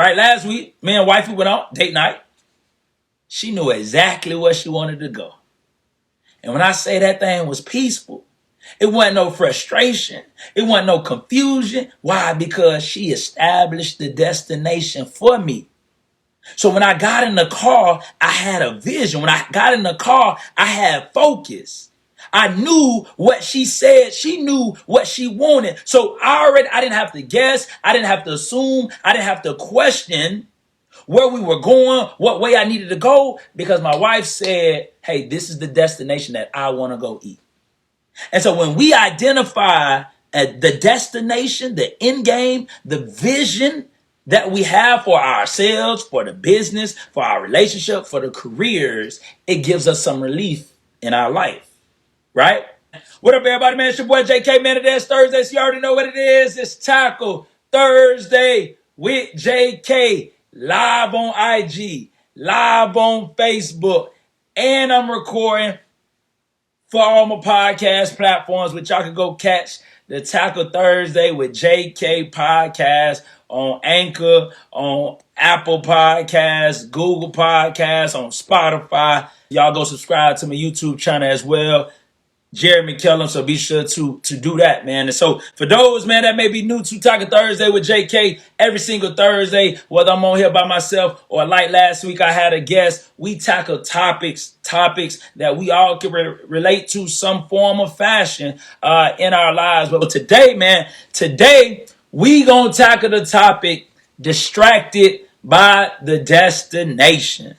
Right? Last week, me and wifey went out, date night. She knew exactly where she wanted to go. And when I say that thing was peaceful, it wasn't no frustration. It wasn't no confusion. Why? Because she established the destination for me. So when I got in the car, I had a vision. When I got in the car, I had focus. I knew what she said. She knew what she wanted. So I didn't have to guess. I didn't have to assume. I didn't have to question where we were going, what way I needed to go, because my wife said, hey, this is the destination that I want to go eat. And so when we identify the destination, the end game, the vision that we have for ourselves, for the business, for our relationship, for the careers, it gives us some relief in our life, right? What up, everybody, man? It's your boy JK, man. Today is Thursday, so you already know what it is. It's Tackle Thursday with JK, live on IG, live on Facebook, and I'm recording for all my podcast platforms, which y'all can go catch the Tackle Thursday with JK podcast on Anchor, on Apple Podcasts, Google Podcasts, on Spotify. Y'all go subscribe to my YouTube channel as well, Jeremy Kellem, so be sure to do that, man. And so for those, man, that may be new to Tackle Thursday with JK, every single Thursday, whether I'm on here by myself or like last week I had a guest, we tackle topics that we all can relate to some form of fashion in our lives. But today, man, we gonna tackle the topic, distracted by the destination.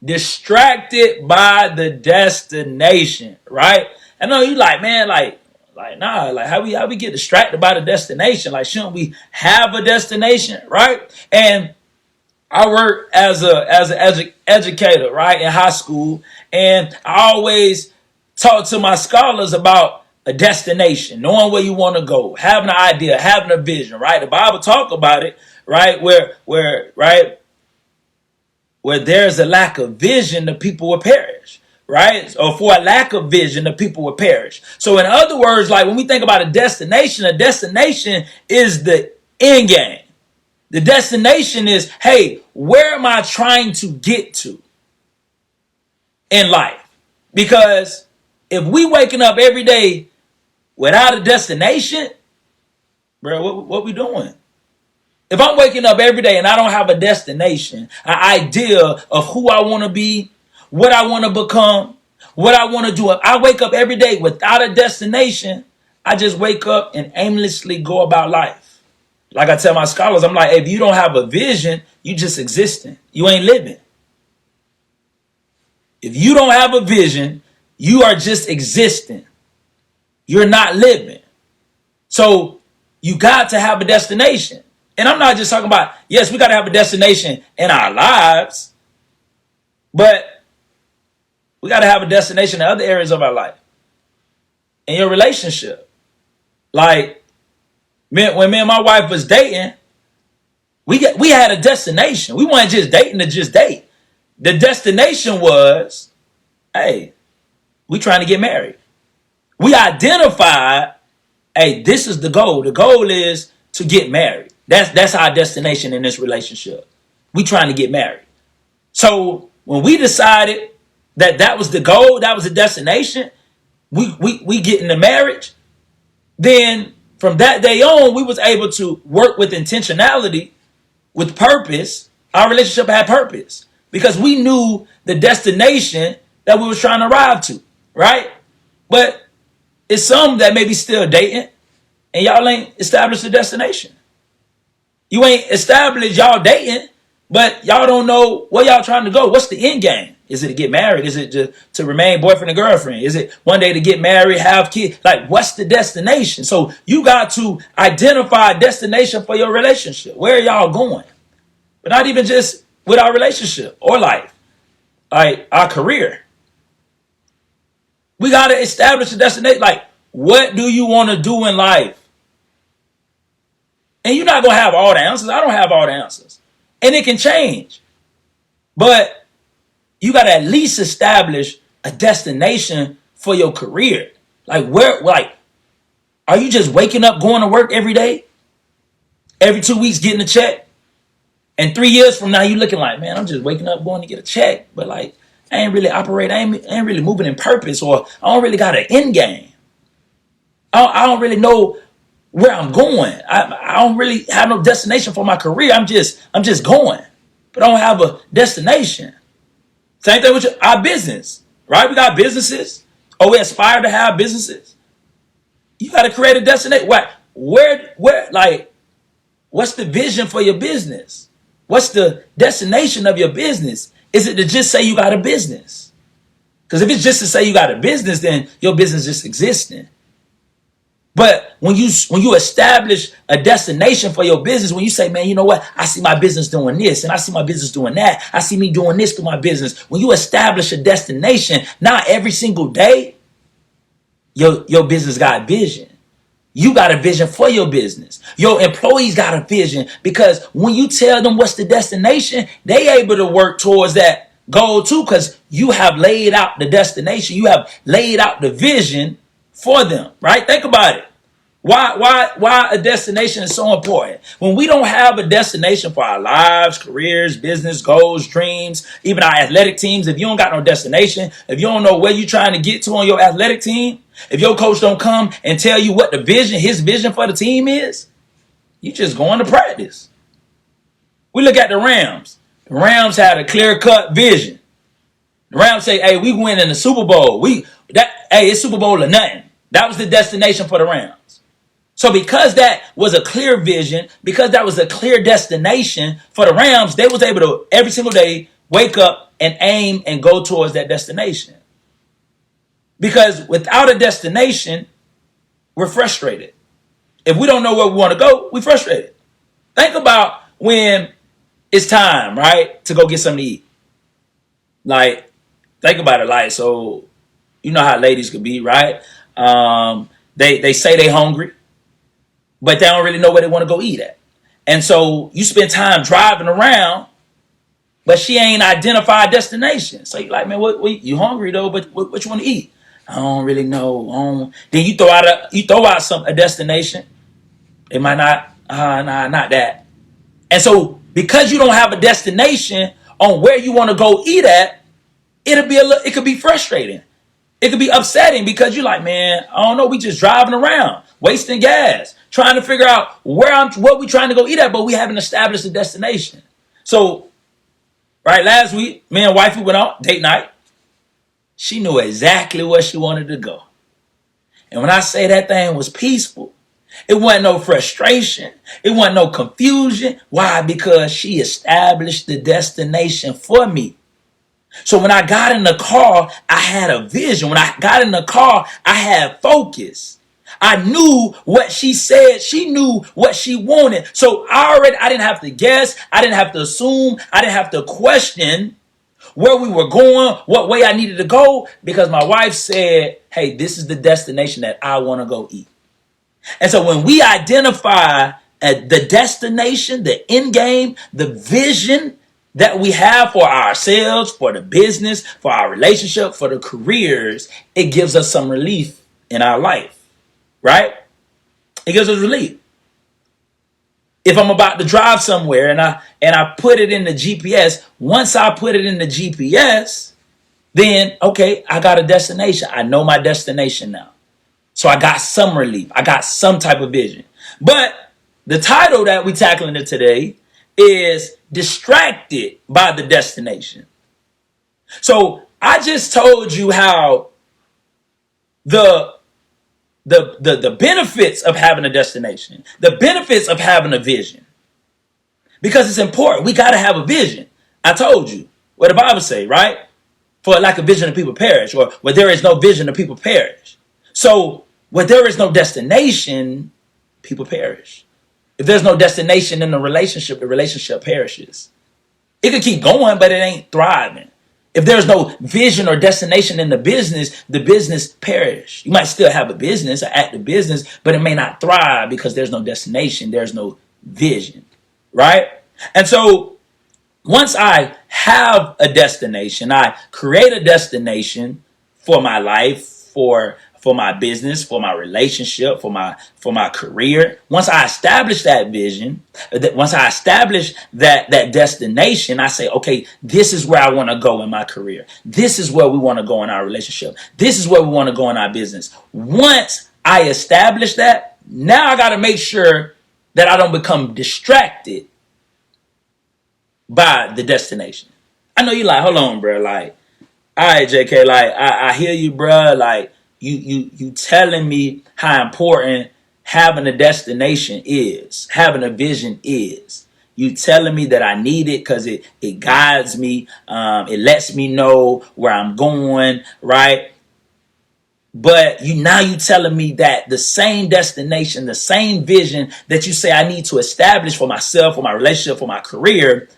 Distracted by the destination, right? I know you like, man, nah, like how we get distracted by the destination? Like, shouldn't we have a destination, right? And I work as an educator, right, in high school, and I always talk to my scholars about a destination, knowing where you want to go, having an idea, having a vision, right? The Bible talk about it, right, where there's a lack of vision, the people will perish, right? Or for a lack of vision, the people will perish. So in other words, like when we think about a destination is the end game. The destination is, hey, where am I trying to get to in life? Because if we waking up every day without a destination, bro, what we doing? If I'm waking up every day and I don't have a destination, an idea of who I want to be, what I want to become, what I want to do, if I wake up every day without a destination, I just wake up and aimlessly go about life. Like I tell my scholars, I'm like, if you don't have a vision, you just existing. You ain't living. If you don't have a vision, you are just existing. You're not living. So you got to have a destination. And I'm not just talking about, yes, we got to have a destination in our lives, but we got to have a destination in other areas of our life. In your relationship. Like, when me and my wife was dating, we had a destination. We weren't just dating to just date. The destination was, hey, we trying to get married. We identified, hey, this is the goal. The goal is to get married. That's our destination in this relationship. We trying to get married. So when we decided that was the goal, that was the destination, we get into marriage, then from that day on, we was able to work with intentionality, with purpose. Our relationship had purpose because we knew the destination that we was trying to arrive to, right? But it's some that may be still dating and y'all ain't established a destination. You ain't established y'all dating, but y'all don't know where y'all trying to go. What's the end game? Is it to get married? Is it to remain boyfriend and girlfriend? Is it one day to get married, have kids? Like, what's the destination? So you got to identify a destination for your relationship. Where are y'all going? But not even just with our relationship or life, like our career. We got to establish a destination. Like, what do you want to do in life? And you're not going to have all the answers. I don't have all the answers. And it can change. But you got to at least establish a destination for your career. Like, are you just waking up, going to work every day? Every 2 weeks getting a check? And 3 years from now, you looking like, man, I'm just waking up going to get a check. But like, I ain't really operate. I ain't really moving in purpose, or I don't really got an end game. I don't really know where I'm going. I don't really have no destination for my career. I'm just going, but I don't have a destination. Same thing with our business, right? We got businesses, or we aspire to have businesses. You got to create a destination. Like, what's the vision for your business? What's the destination of your business? Is it to just say you got a business? Because if it's just to say you got a business, then your business just existing. But when you establish a destination for your business, when you say, man, you know what? I see my business doing this, and I see my business doing that. I see me doing this through my business. When you establish a destination, not every single day, your business got vision. You got a vision for your business. Your employees got a vision, because when you tell them what's the destination, they able to work towards that goal too, because you have laid out the destination. You have laid out the vision for them, right? Think about it. Why a destination is so important? When we don't have a destination for our lives, careers, business, goals, dreams, even our athletic teams, if you don't got no destination, if you don't know where you're trying to get to on your athletic team, if your coach don't come and tell you what his vision for the team is, you just going to practice. We look at the Rams. The Rams had a clear-cut vision. The Rams say, hey, we win in the Super Bowl. It's Super Bowl or nothing. That was the destination for the Rams. So because that was a clear vision, because that was a clear destination for the Rams, they was able to every single day wake up and aim and go towards that destination. Because without a destination, we're frustrated. If we don't know where we want to go, we're frustrated. Think about when it's time, right, to go get something to eat. Like, think about it. Like, so you know how ladies could be, right? They say they hungry, but they don't really know where they want to go eat at. And so you spend time driving around, but she ain't identified a destination. So you're like, man, what you hungry though, but what you want to eat? I don't really know. Then you throw out a destination. It might not, not that. And so because you don't have a destination on where you want to go eat at, it could be frustrating. It could be upsetting, because you're like, man, I don't know. We just driving around, wasting gas, trying to figure out what we trying to go eat at, but we haven't established a destination. So, right, last week, me and wifey went out, date night. She knew exactly where she wanted to go. And when I say that thing was peaceful, it wasn't no frustration. It wasn't no confusion. Why? Because she established the destination for me. So when I got in the car, I had a vision. When I got in the car, I had focus. I knew what she said. She knew what she wanted. So I didn't have to guess. I didn't have to assume. I didn't have to question where we were going, what way I needed to go, because my wife said, hey, this is the destination that I want to go eat. And so when we identify the destination, the end game, the vision that we have for ourselves, for the business, for our relationship, for the careers, it gives us some relief in our life, right? It gives us relief. If I'm about to drive somewhere and I put it in the GPS, once I put it in the GPS, then, okay, I got a destination. I know my destination now. So I got some relief. I got some type of vision. But the title that we're tackling it today is Distracted by the Destination. So I just told you how the benefits of having a destination, the benefits of having a vision, because it's important. We got to have a vision. I told you what the Bible say, right? For lack of vision, the people perish, or where there is no vision, the people perish. So where there is no destination, people perish. If there's no destination in the relationship perishes. It could keep going, but it ain't thriving. If there's no vision or destination in the business perish. You might still have a business, an active business, but it may not thrive because there's no destination. There's no vision, right? And so once I have a destination, I create a destination for my life, for for my business, for my relationship, for my career. Once I establish that vision, once I establish that destination, I say, okay, this is where I want to go in my career. This is where we want to go in our relationship. This is where we want to go in our business. Once I establish that, now I got to make sure that I don't become distracted by the destination. I know you like, hold on, bro. Like, all right, JK, like I hear you, bro. Like you telling me how important having a destination is, having a vision is. You telling me that I need it because it guides me, it lets me know where I'm going, right? But you telling me that the same destination, the same vision that you say I need to establish for myself, for my relationship, for my career,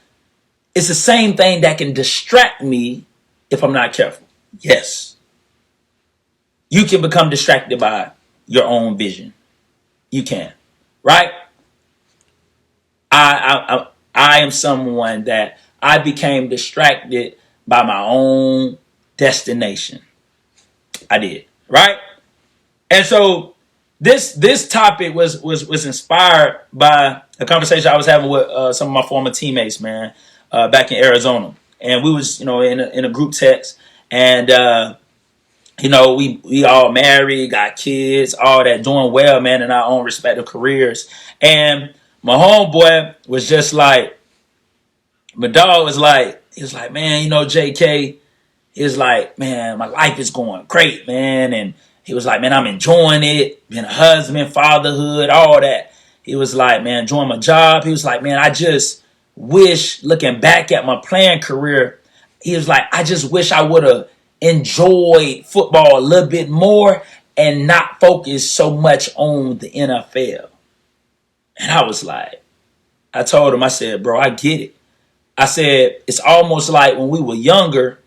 it's the same thing that can distract me if I'm not careful. Yes. You can become distracted by your own vision. You can. Right? I am someone that I became distracted by my own destination. I did. Right? And so this topic was inspired by a conversation I was having with some of my former teammates, man, back in Arizona. And we was, in a group text, and we all married, got kids, all that, doing well, man, in our own respective careers. And my homeboy was just like, my dog was like, he was like, man, JK, he was like, man, my life is going great, man. And he was like, man, I'm enjoying it, being a husband, fatherhood, all that. He was like, man, enjoying my job. He was like, man, I just wish, looking back at my playing career, he was like, I just wish I would have enjoyed football a little bit more and not focus so much on the NFL. And I was like, I told him, I said, bro, I get it. I said, it's almost like when we were younger,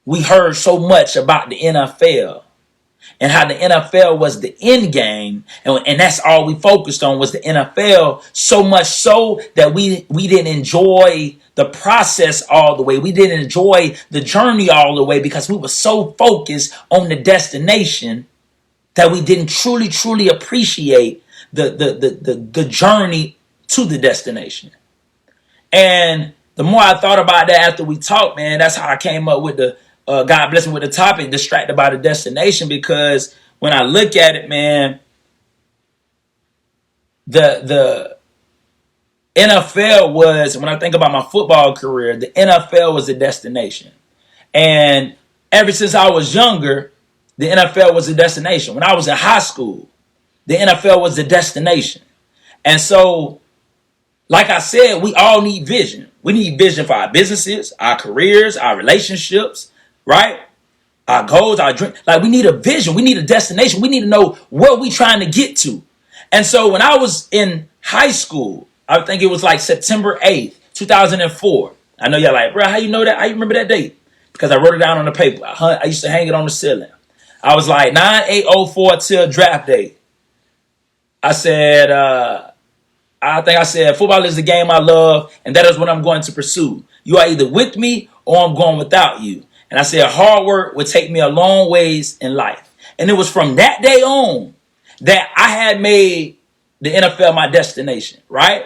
we heard so much about the NFL and how the NFL was the end game. And that's all we focused on was the NFL, so much so that we didn't enjoy the process all the way. We didn't enjoy the journey all the way because we were so focused on the destination that we didn't truly appreciate the journey to the destination. And the more I thought about that after we talked, man, that's how I came up with the God bless me with the topic, distracted by the destination. Because when I look at it, man, the NFL was, when I think about my football career, the NFL was the destination. And ever since I was younger, the NFL was the destination. When I was in high school, the NFL was the destination. And so, like I said, we all need vision. We need vision for our businesses, our careers, our relationships, right? Our goals, our dreams. Like, we need a vision. We need a destination. We need to know where we're trying to get to. And so when I was in high school, I think it was like September 8th, 2004. I know y'all like, bro, how you know that? How you remember that date? Because I wrote it down on the paper. I used to hang it on the ceiling. I was like 9/8/04 till draft day. I said, I think I said, football is the game I love, and that is what I'm going to pursue. You are either with me or I'm going without you. And I said, hard work would take me a long ways in life. And it was from that day on that I had made the NFL my destination, right?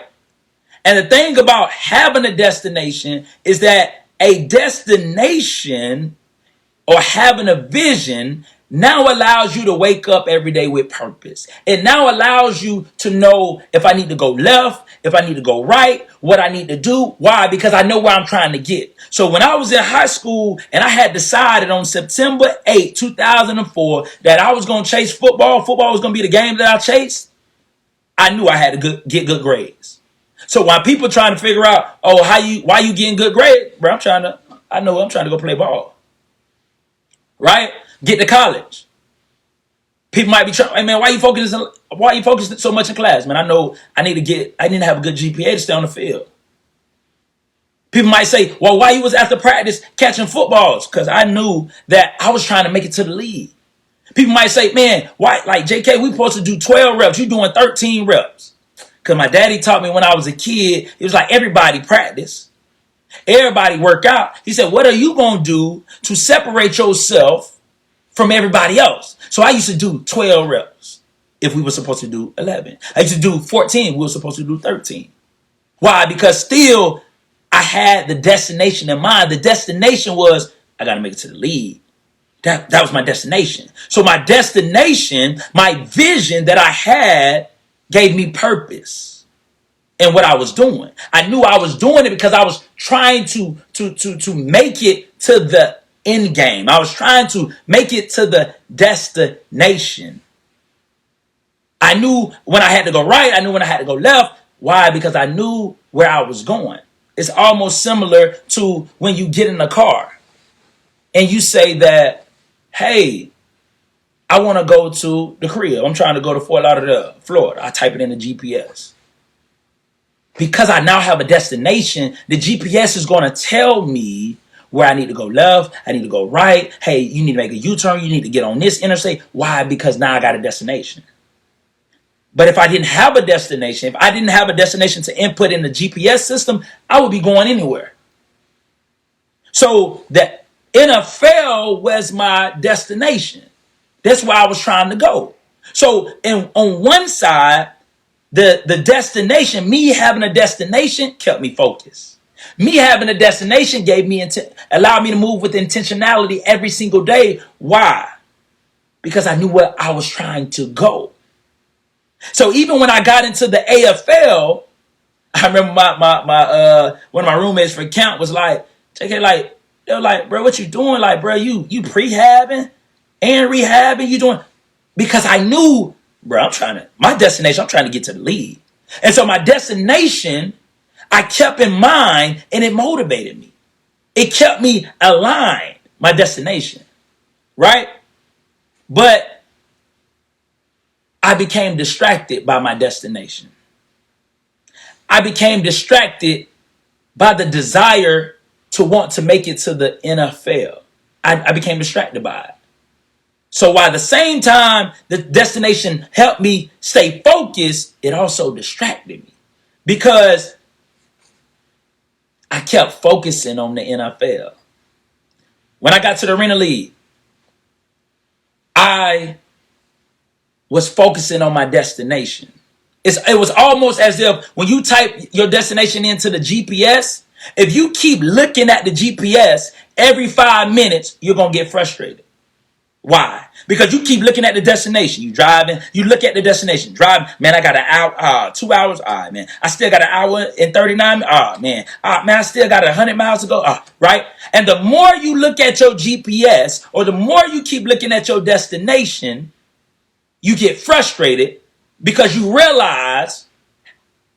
And the thing about having a destination is that a destination or having a vision now allows you to wake up every day with purpose. It now allows you to know if I need to go left, if I need to go right, what I need to do. Why? Because I know where I'm trying to get. So when I was in high school and I had decided on September 8, 2004, that I was going to chase football was going to be the game that I chased, I knew I had to get good grades. So while people trying to figure out, oh, why you getting good grades, bro, I know I'm trying to go play ball. Right? Get to college. People might be trying, hey man, why you focusing so much in class? Man, I know I need to have a good GPA to stay on the field. People might say, well, why you was after practice catching footballs? Because I knew that I was trying to make it to the league. People might say, man, why, like JK, we supposed to do 12 reps. You doing 13 reps. Because my daddy taught me when I was a kid, it was like everybody practice. Everybody work out. He said, what are you going to do to separate yourself from everybody else. So I used to do 12 reps if we were supposed to do 11. I used to do 14. We were supposed to do 13. Why? Because still I had the destination in mind. The destination was I got to make it to the league. That was my destination. So my destination, my vision that I had gave me purpose in what I was doing. I knew I was doing it because I was trying to make it to the end game. I was trying to make it to the destination. I knew when I had to go right. I knew when I had to go left. Why? Because I knew where I was going. It's almost similar to when you get in a car and you say that, hey, I want to go to the crib. I'm trying to go to Fort Lauderdale, Florida. I type it in the GPS. Because I now have a destination, the GPS is going to tell me where I need to go left, I need to go right. Hey, you need to make a U-turn. You need to get on this interstate. Why? Because now I got a destination. But if I didn't have a destination, if I didn't have a destination to input in the GPS system, I would be going anywhere. So the NFL was my destination. That's where I was trying to go. So on one side, the destination, me having a destination kept me focused. Me having a destination allowed me to move with intentionality every single day. Why? Because I knew where I was trying to go. So even when I got into the AFL, I remember my one of my roommates for camp was like, JK, like, they were like, bro, what you doing? Like, bro, you prehabbing and rehabbing, you doing? Because I knew, bro, my destination, I'm trying to get to the league. And so my destination, I kept in mind and it motivated me. It kept me aligned, my destination, right? But I became distracted by my destination. I became distracted by the desire to want to make it to the NFL. I became distracted by it. So while at the same time the destination helped me stay focused, it also distracted me because I kept focusing on the NFL. When I got to the Arena League, I was focusing on my destination. It was almost as if when you type your destination into the GPS, if you keep looking at the GPS every 5 minutes, you're going to get frustrated. Why? Because you keep looking at the destination. You driving, you look at the destination. Driving, man, I got an hour, 2 hours. All right, man. I still got an hour and 39. Man, I still got 100 miles to go. Right? And the more you look at your GPS or the more you keep looking at your destination, you get frustrated because you realize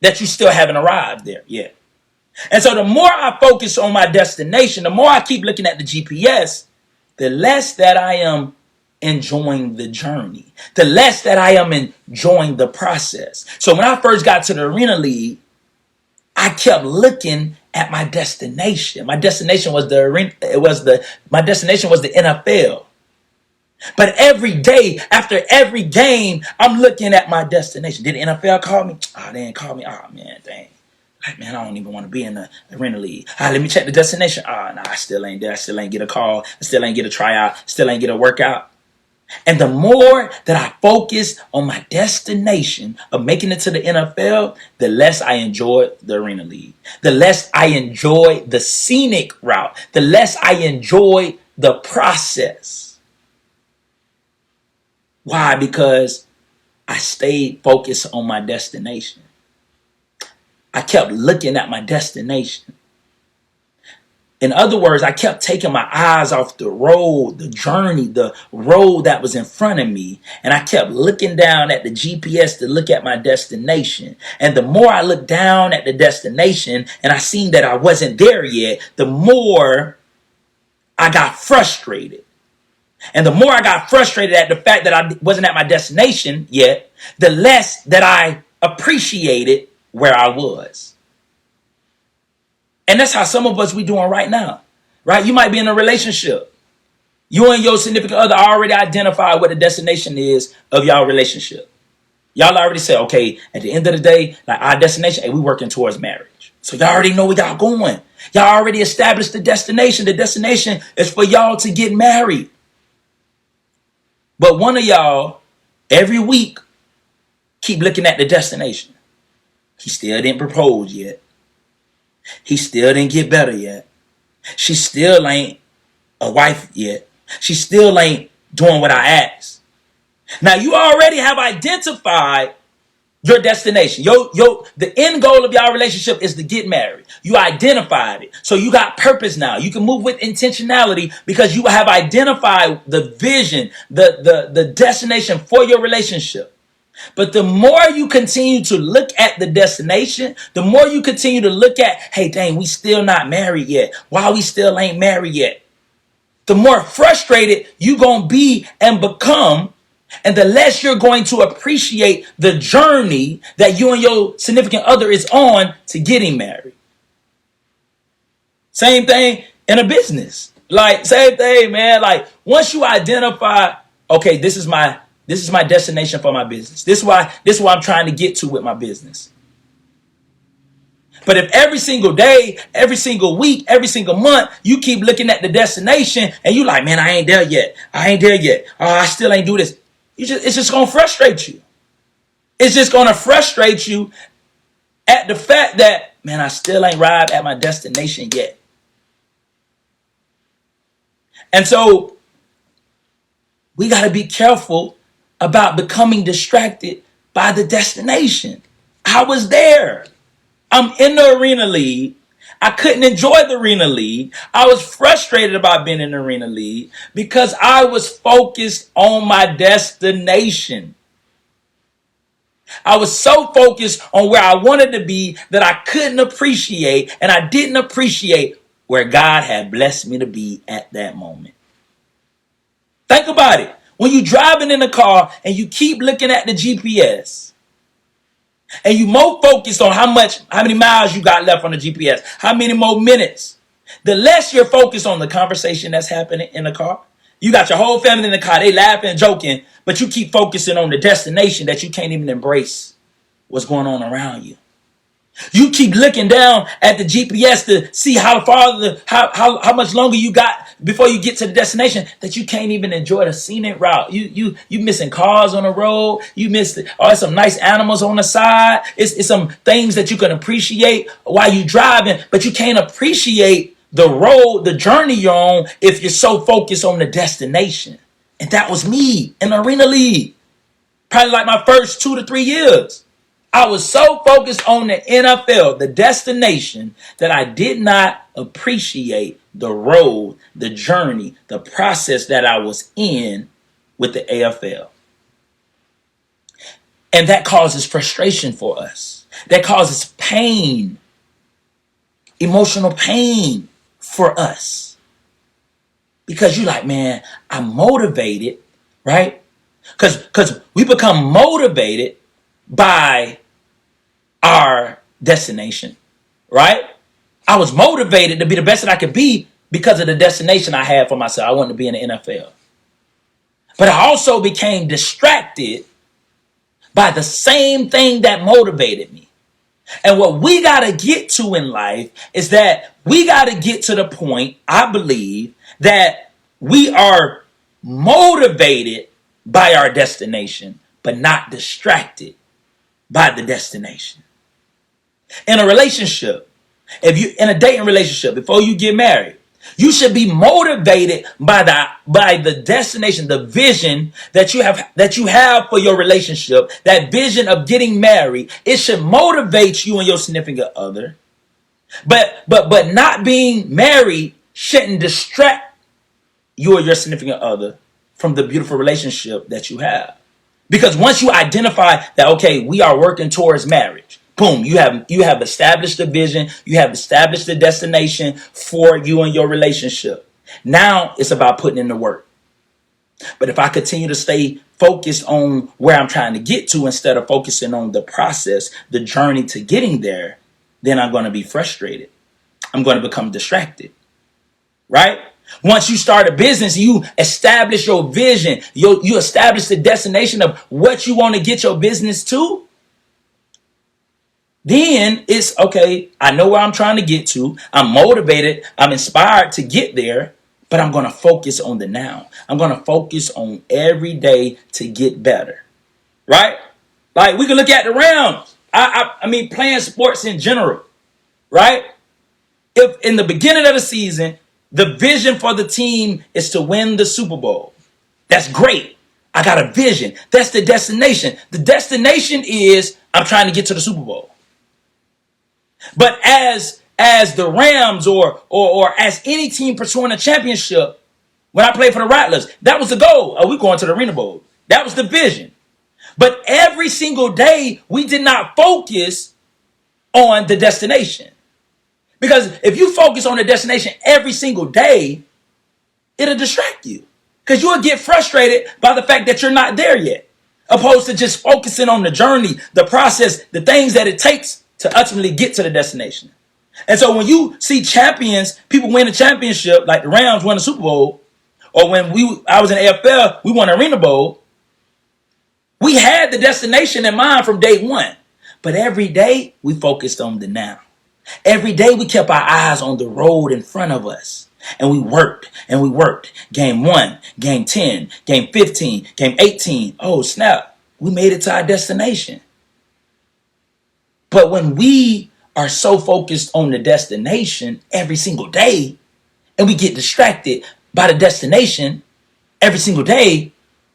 that you still haven't arrived there yet. And so the more I focus on my destination, the more I keep looking at the GPS, the less that I am enjoying the journey, the less that I am enjoying the process. So when I first got to the Arena League, I kept looking at my destination. My destination was my destination was the NFL. But every day, after every game, I'm looking at my destination. Did the NFL call me? Oh, they didn't call me. Oh, man, dang. Like, man, I don't even want to be in the Arena League. All right, let me check the destination. Oh, no, I still ain't there. I still ain't get a call. I still ain't get a tryout. Still ain't get a workout. And the more that I focus on my destination of making it to the NFL, the less I enjoy the Arena League. The less I enjoy the scenic route. The less I enjoy the process. Why? Because I stayed focused on my destination. I kept looking at my destination. In other words, I kept taking my eyes off the road, the journey, the road that was in front of me. And I kept looking down at the GPS to look at my destination. And the more I looked down at the destination and I seen that I wasn't there yet, the more I got frustrated. And the more I got frustrated at the fact that I wasn't at my destination yet, the less that I appreciated where I was. And that's how some of us we doing right now, right? You might be in a relationship. You and your significant other already identified what the destination is of y'all relationship. Y'all already said, okay, at the end of the day, like our destination, hey, we working towards marriage. So y'all already know where y'all going. Y'all already established the destination. The destination is for y'all to get married. But one of y'all every week keep looking at the destination. He still didn't propose yet. He still didn't get better yet. She still ain't a wife yet. She still ain't doing what I asked. Now you already have identified your destination. The end goal of y'all relationship is to get married. You identified it. So you got purpose now. You can move with intentionality because you have identified the vision, the destination for your relationship. But the more you continue to look at the destination, the more you continue to look at, hey, dang, we still not married yet. Why we still ain't married yet? The more frustrated you going to be and become, and the less you're going to appreciate the journey that you and your significant other is on to getting married. Same thing in a business. Like, same thing, man. Like, once you identify, okay, this is my destination for my business. This is what I'm trying to get to with my business. But if every single day, every single week, every single month, you keep looking at the destination and you like, man, I ain't there yet. I ain't there yet. Oh, I still ain't do this. It's just going to frustrate you. It's just going to frustrate you at the fact that, man, I still ain't arrived at my destination yet. And so we got to be careful about becoming distracted by the destination. I was there. I'm in the Arena League. I couldn't enjoy the Arena League. I was frustrated about being in the Arena League because I was focused on my destination. I was so focused on where I wanted to be that I couldn't appreciate, and I didn't appreciate where God had blessed me to be at that moment. Think about it. When you're driving in a car and you keep looking at the GPS, and you more focused on how many miles you got left on the GPS, how many more minutes, the less you're focused on the conversation that's happening in the car. You got your whole family in the car, they laughing and joking, but you keep focusing on the destination that you can't even embrace what's going on around you. You keep looking down at the GPS to see how much longer you got before you get to the destination that you can't even enjoy the scenic route. You missing cars on the road. You missed some nice animals on the side. It's some things that you can appreciate while you driving, but you can't appreciate the road, the journey you're on if you're so focused on the destination. And that was me in the Arena League. Probably like my first 2 to 3 years. I was so focused on the NFL, the destination, that I did not appreciate the road, the journey, the process that I was in with the AFL. And that causes frustration for us. That causes pain, emotional pain for us. Because you're like, man, I'm motivated, right? Because we become motivated by our destination, right? I was motivated to be the best that I could be because of the destination I had for myself. I wanted to be in the NFL. But I also became distracted by the same thing that motivated me. And what we got to get to in life is that we got to get to the point, I believe, that we are motivated by our destination, but not distracted by the destination. In a relationship, if you in a dating relationship, before you get married, you should be motivated by the destination, the vision that you have for your relationship, that vision of getting married. It should motivate you and your significant other. But not being married shouldn't distract you or your significant other from the beautiful relationship that you have. Because once you identify that, okay, we are working towards marriage, boom, you have established the vision, you have established the destination for you and your relationship. Now it's about putting in the work. But if I continue to stay focused on where I'm trying to get to instead of focusing on the process, the journey to getting there, then I'm going to be frustrated. I'm going to become distracted, right? Once you start a business, you establish your vision. You establish the destination of what you want to get your business to. Then it's, okay, I know where I'm trying to get to. I'm motivated. I'm inspired to get there. but I'm going to focus on the now. I'm going to focus on every day to get better, right? Like we can look at the Rams. I mean, playing sports in general, right? If in the beginning of the season, the vision for the team is to win the Super Bowl, that's great. I got a vision. That's the destination. The destination is I'm trying to get to the Super Bowl. But as the Rams or as any team pursuing a championship, when I played for the Rattlers, that was the goal. Oh, we going to the Arena Bowl. That was the vision. But every single day, we did not focus on the destination. Because if you focus on the destination every single day, it'll distract you. Because you'll get frustrated by the fact that you're not there yet. Opposed to just focusing on the journey, the process, the things that it takes to ultimately get to the destination. And so when you see champions, people win a championship, like the Rams won the Super Bowl, or when I was in the AFL, we won Arena Bowl, we had the destination in mind from day one. But every day, we focused on the now. Every day, we kept our eyes on the road in front of us. And we worked, and we worked. Game 1, game 10, game 15, game 18. Oh, snap. We made it to our destination. But when we are so focused on the destination every single day, and we get distracted by the destination every single day,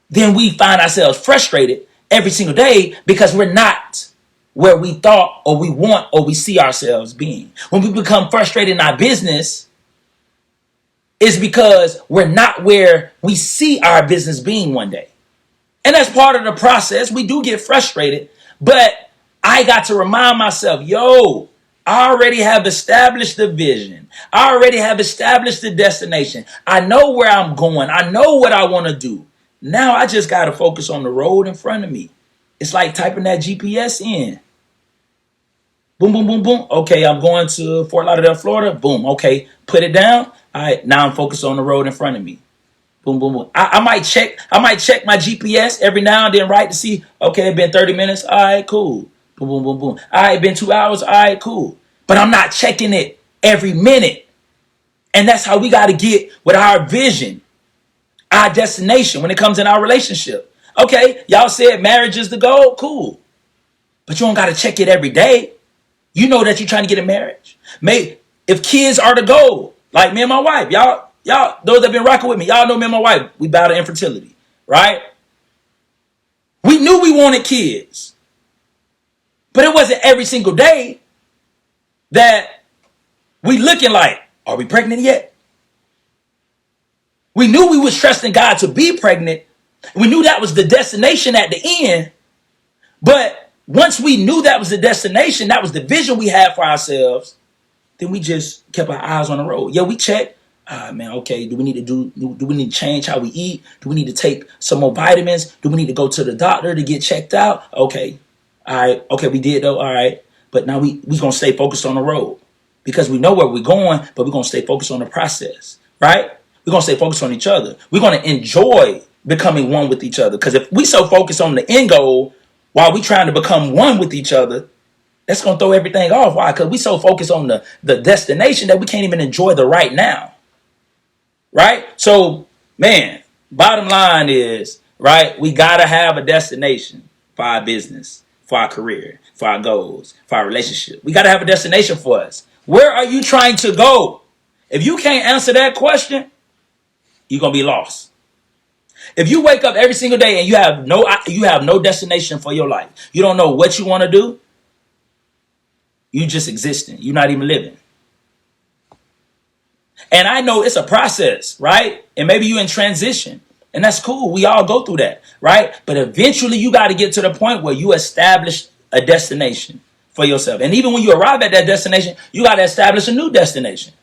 then we find ourselves frustrated every single day because we're not where we thought or we want or we see ourselves being. When we become frustrated in our business, it's because we're not where we see our business being one day. And that's part of the process. We do get frustrated, but I got to remind myself, yo, I already have established the vision. I already have established the destination. I know where I'm going. I know what I want to do. Now I just got to focus on the road in front of me. It's like typing that GPS in. Boom, boom, boom, boom. Okay, I'm going to Fort Lauderdale, Florida. Boom. Okay, put it down. All right, now I'm focused on the road in front of me. Boom, boom, boom. I might check my GPS every now and then, right, to see, okay, it's been 30 minutes. All right, cool. Boom, boom, boom, boom. All right, been 2 hours. All right, cool. But I'm not checking it every minute. And that's how we got to get with our vision, our destination when it comes in our relationship. Okay, y'all said marriage is the goal. Cool. But you don't got to check it every day. You know that you're trying to get a marriage. Maybe if kids are the goal, like me and my wife, y'all, those that been rocking with me, y'all know me and my wife, we battle infertility, right? We knew we wanted kids, but it wasn't every single day that we looking like, are we pregnant yet? We knew we was trusting God to be pregnant. We knew that was the destination at the end, but once we knew that was the destination, that was the vision we had for ourselves, then we just kept our eyes on the road. Yeah, we checked. Man, okay, do we need to change how we eat? Do we need to take some more vitamins? Do we need to go to the doctor to get checked out? Okay. All right. Okay, we did though. All right. But now we going to stay focused on the road because we know where we're going, but we're going to stay focused on the process, right? We're going to stay focused on each other. We're going to enjoy becoming one with each other because if we so focus on the end goal while we trying to become one with each other, that's going to throw everything off. Why? Because we so focused on the destination that we can't even enjoy the right now. Right? So, man, bottom line is, right, we got to have a destination for our business, for our career, for our goals, for our relationship. We got to have a destination for us. Where are you trying to go? If you can't answer that question, you're going to be lost. If you wake up every single day and you have no destination for your life, you don't know what you want to do, you just existing. You're not even living. And I know it's a process, right? And maybe you're in transition. And that's cool. We all go through that, right? But eventually you got to get to the point where you establish a destination for yourself. And even when you arrive at that destination, you got to establish a new destination.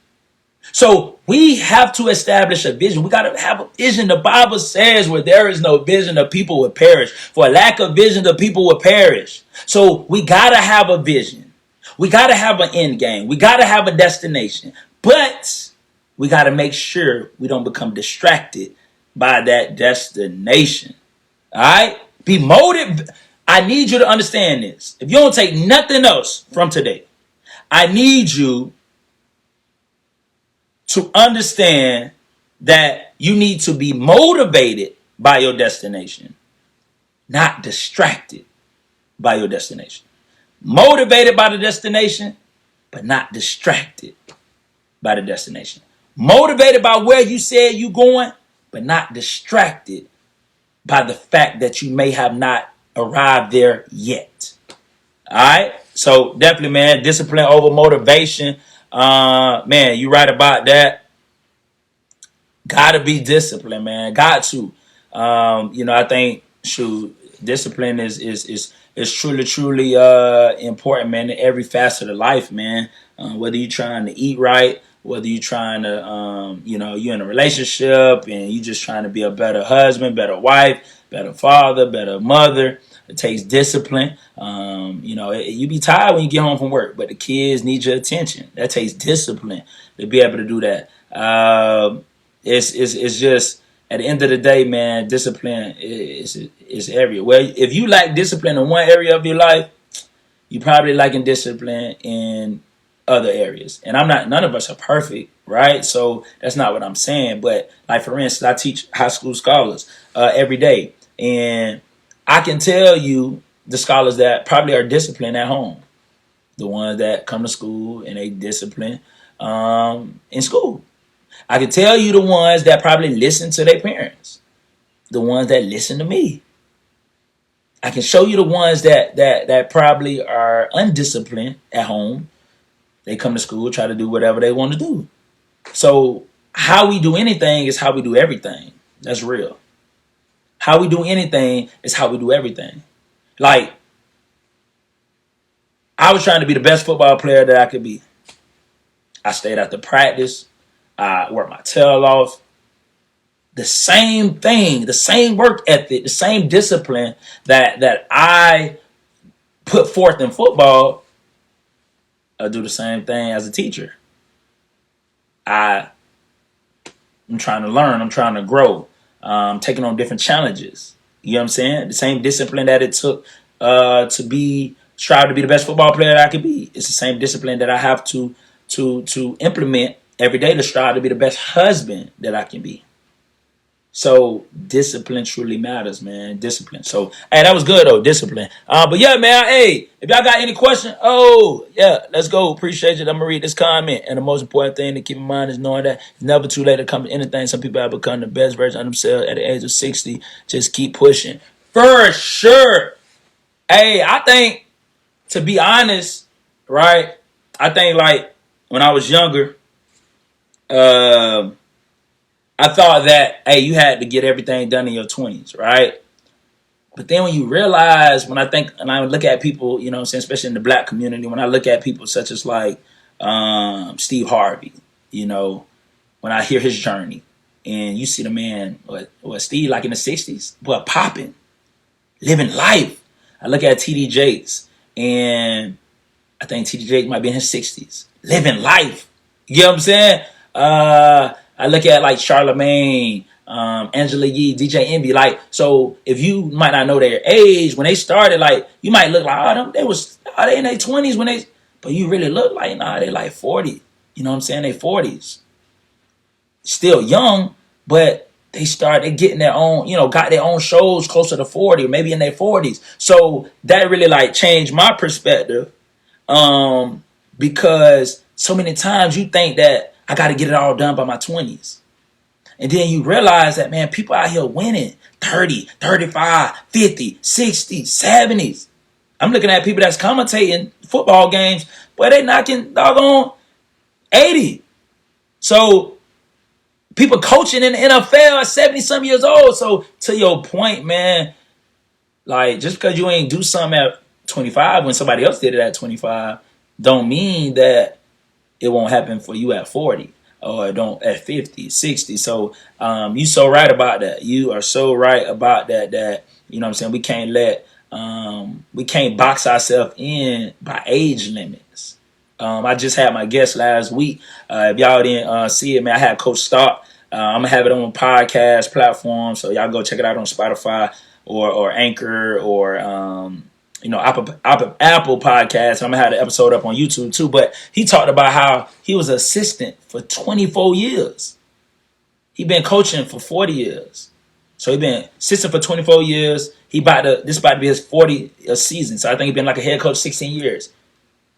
So we have to establish a vision. We got to have a vision. The Bible says where there is no vision, the people will perish. For lack of vision, the people will perish. So we got to have a vision. We got to have an end game. We got to have a destination. But we got to make sure we don't become distracted by that destination. All right? Be motivated. I need you to understand this. If you don't take nothing else from today, I need you to understand that you need to be motivated by your destination, not distracted by your destination. Motivated by the destination, but not distracted by the destination. Motivated by where you said you going, but not distracted by the fact that you may have not arrived there yet. All right. So definitely, man, discipline over motivation. Man, you right about that. Gotta be disciplined, man. Got to. I think discipline is truly important, man, in every facet of life, man. Whether you're trying to eat right, whether you're trying to you're in a relationship and you just trying to be a better husband, better wife, better father, better mother. It takes discipline. You be tired when you get home from work, but the kids need your attention. That takes discipline to be able to do that. It's just at the end of the day, man, discipline is everywhere. Well, if you lack discipline in one area of your life, you probably lacking discipline in other areas. And none of us are perfect, right? So that's not what I'm saying. But like for instance, I teach high school scholars every day, and I can tell you the scholars that probably are disciplined at home, the ones that come to school and they discipline in school. I can tell you the ones that probably listen to their parents, the ones that listen to me. I can show you the ones that probably are undisciplined at home. They come to school, try to do whatever they want to do. So how we do anything is how we do everything. That's real. How we do anything is how we do everything. Like, I was trying to be the best football player that I could be. I stayed after practice. I worked my tail off. The same thing, the same work ethic, the same discipline that I put forth in football, I do the same thing as a teacher. I'm trying to learn. I'm trying to grow. Taking on different challenges. You know what I'm saying? The same discipline that it took to strive to be the best football player that I could be. It's the same discipline that I have to implement every day to strive to be the best husband that I can be. So discipline truly matters, man. Discipline. So hey, that was good though. Discipline. But yeah, man. Hey, if y'all got any question, let's go. Appreciate it. I'm gonna read this comment. And the most important thing to keep in mind is knowing that it's never too late to come to anything. Some people have become the best version of themselves at the age of 60. Just keep pushing. For sure. Hey, I think, to be honest, right? I think like when I was younger, I thought that, hey, you had to get everything done in your 20s, right? But then when you realize, when I look at people, you know what I'm saying, especially in the black community, when I look at people such as like Steve Harvey, when I hear his journey, and you see the man, Steve, like in the 60s, but popping, living life. I look at T.D. Jakes, and I think T.D. Jakes might be in his 60s, living life. You know what I'm saying? I look at like Charlemagne, Angela Yee, DJ Envy. Like, so if you might not know their age when they started, like you might look like, they in their 20s but you really look like, they like 40. You know what I'm saying? They 40s. Still young, but they getting their own, got their own shows closer to 40, or maybe in their 40s. So that really like changed my perspective. Because so many times you think that I got to get it all done by my 20s. And then you realize that, man, people out here winning 30, 35, 50, 60, 70s. I'm looking at people that's commentating football games, but they knocking doggone 80. So people coaching in the NFL at 70-some years old. So to your point, man, like just because you ain't do something at 25 when somebody else did it at 25, don't mean that it won't happen for you at 40 or don't at 50, 60. So you so right about that. You are so right about that, you know what I'm saying? We can't box ourselves in by age limits. I just had my guest last week. If y'all didn't see it, man, I had Coach Stark. I'm gonna have it on podcast platform, so y'all go check it out on Spotify or Anchor or Apple Podcasts. I'm gonna have the episode up on YouTube too. But he talked about how he was an assistant for 24 years. He been coaching for 40 years. So he been assistant for 24 years. This about to be his 40th season. So I think he been like a head coach 16 years.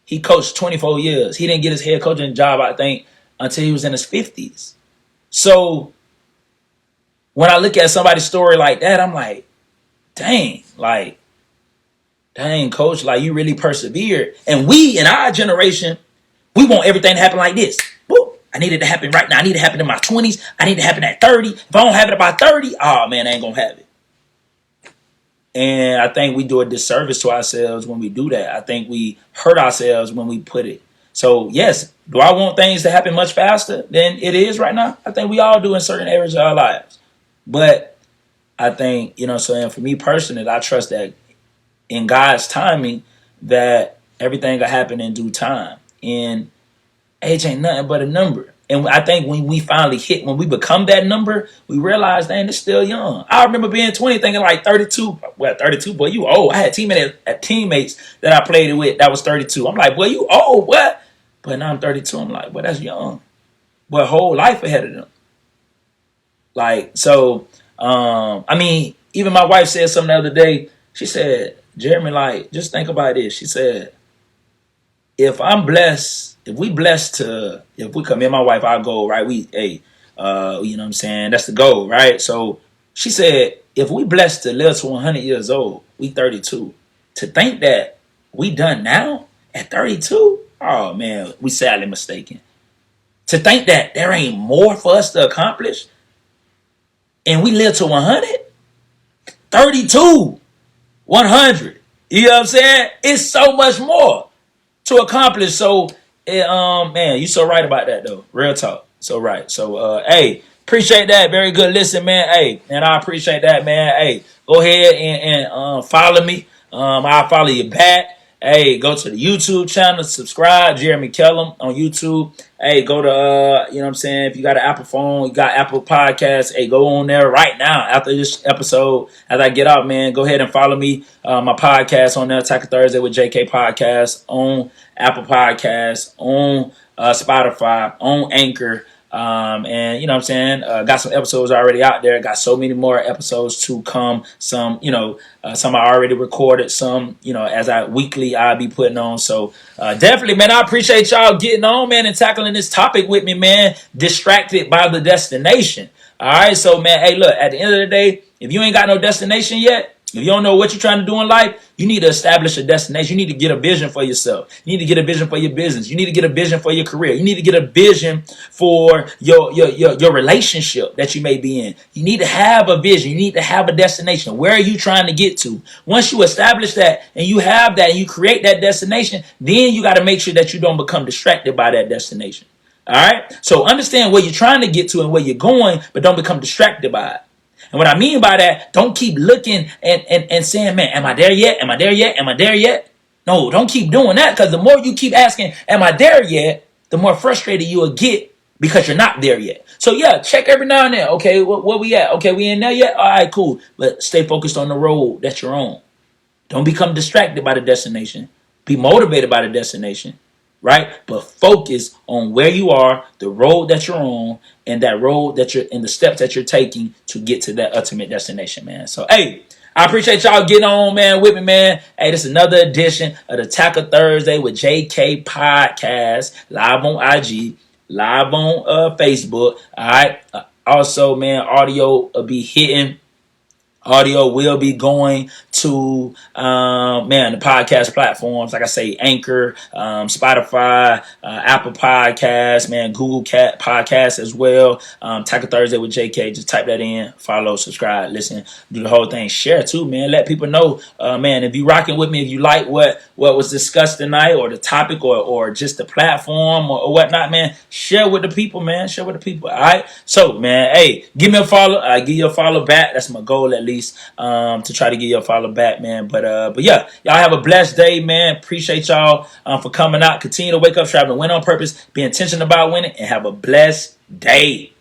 He coached 24 years. He didn't get his head coaching job, I think, until he was in his 50s. So when I look at somebody's story like that, I'm like, dang, coach, like you really persevered. And we in our generation, we want everything to happen like this. Woo, I need it to happen right now. I need it to happen in my 20s. I need it to happen at 30. If I don't have it by 30, oh man, I ain't gonna have it. And I think we do a disservice to ourselves when we do that. I think we hurt ourselves when we put it. So yes, do I want things to happen much faster than it is right now? I think we all do in certain areas of our lives. But I think, so for me personally, I trust that in God's timing that everything will happen in due time. And age ain't nothing but a number. And I think when we become that number, we realize, dang, it's still young. I remember being 20 thinking like 32. Well, 32, boy, you old. I had teammates that I played with that was 32. I'm like, boy, you old, what? But now I'm 32. I'm like, boy, that's young. But whole life ahead of them. Like, so, even my wife said something the other day. She said, Jeremy, like, just think about this. She said, if we come in, my wife, our goal, right? You know what I'm saying? That's the goal, right? So she said, if we blessed to live to 100 years old, we 32. To think that we done now at 32, oh man, we sadly mistaken. To think that there ain't more for us to accomplish and we live to 100, 32, 100. You know what I'm saying? It's so much more to accomplish. So, man, you so right about that though. Real talk. So right. So, hey, appreciate that. Very good. Listen, man. Hey, and I appreciate that, man. Hey, go ahead and follow me. I'll follow you back. Hey, go to the YouTube channel, subscribe, Jeremy Kellem on YouTube. Hey, go to, you know what I'm saying, if you got an Apple phone, you got Apple Podcasts, hey, go on there right now after this episode. As I get out, man, go ahead and follow me, my podcast on there, Untitled Thursday with JK Podcast, on Apple Podcasts, on Spotify, on Anchor. And you know what I'm saying, got some episodes already out there, got so many more episodes to come. Some, some I already recorded, some, as I'll be putting on. So definitely, man, I appreciate y'all getting on, man, and tackling this topic with me, man. Distracted by the destination. All right, so man, hey, look, at the end of the day, if you ain't got no destination yet, if you don't know what you're trying to do in life, you need to establish a destination. You need to get a vision for yourself. You need to get a vision for your business. You need to get a vision for your career. You need to get a vision for your relationship that you may be in. You need to have a vision. You need to have a destination. Where are you trying to get to? Once you establish that and you have that and you create that destination, then you got to make sure that you don't become distracted by that destination. All right? So understand where you're trying to get to and where you're going, but don't become distracted by it. And what I mean by that, don't keep looking and saying, man, am I there yet? Am I there yet? Am I there yet? No, don't keep doing that, because the more you keep asking, am I there yet? The more frustrated you will get because you're not there yet. So yeah, check every now and then. Okay, where we at? Okay, we in there yet? All right, cool. But stay focused on the road that you're on. Don't become distracted by the destination. Be motivated by the destination. Right? But focus on where you are, the road that you're on, and that road that you're in, the steps that you're taking to get to that ultimate destination, man. So, hey, I appreciate y'all getting on, man, with me, man. Hey, this is another edition of the Tackle Thursday with JK Podcast, live on IG, live on Facebook. All right. Also, man, audio will be hitting. Audio will be going to, the podcast platforms. Like I say, Anchor, Spotify, Apple Podcasts, man, Google Podcasts as well. Tackle Thursday with JK. Just type that in, follow, subscribe, listen, do the whole thing. Share too, man. Let people know, man, if you rocking with me, if you like what was discussed tonight, or the topic, or just the platform, or whatnot, man, share with the people, man. Share with the people. All right. So, man, hey, give me a follow. I give you a follow back. That's my goal, at least. To try to get your follow back, man. But yeah, y'all have a blessed day, man. Appreciate y'all for coming out. Continue to wake up, strive to win on purpose, be intentional about winning, and have a blessed day.